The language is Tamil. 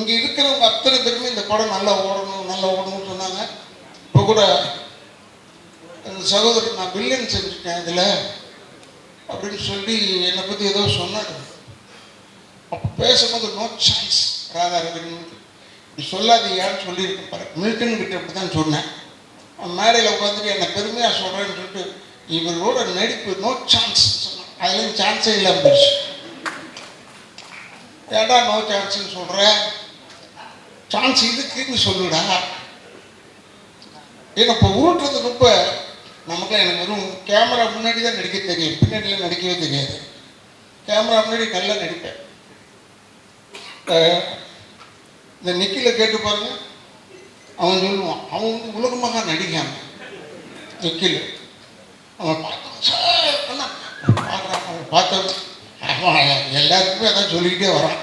இங்கே இருக்கிறவங்க அத்தனை பேருமே இந்த படம் நல்லா ஓடணும்னு சொன்னாங்க. இப்போ கூட அந்த சகோதரர் நான் வில்லன் செஞ்சுட்டேன் இதில் அப்படின்னு சொல்லி என்னை பற்றி ஏதோ சொன்னார். அப்போ பேசும்போது நோ சான்ஸ் ராதாரவின் இப்படி சொல்லாதீங்கன்னு சொல்லியிருக்கேன் பாரு. மில்டன் கிட்ட அப்படி தான் சொன்னேன். மேடையில் உட்காந்துட்டு என்னை பெருமையாக சொல்கிறேன்னு சொல்லிட்டு இவரோட நடிப்பு நோ சான்ஸ் சொன்னான். அதுலேயும் சான்ஸே இல்லாமல் போச்சு. ஏடா நோ சான்ஸ்ன்னு சொல்கிற, சான்ஸ் இதுக்குன்னு சொல்லுடா. ஏன்னா இப்போ உருட்டுறது ரொம்ப நமக்கு எனக்கு வெறும் கேமரா முன்னாடி தான் நடிக்க தெரியும், பின்னாடிலாம் நடிக்கவே தெரியாது. கேமரா முன்னாடி நல்லா நடிப்பேன். இந்த நிக்கில கேட்டு பாருங்க, அவன் சொல்லுவான் அவன் வந்து உலகமாக நடிக்காம நிக்கில் அவன் பார்த்தான் பார்க்குறான். அவன் பார்த்த அவன் எல்லாருக்குமே அதான் சொல்லிக்கிட்டே வரான்.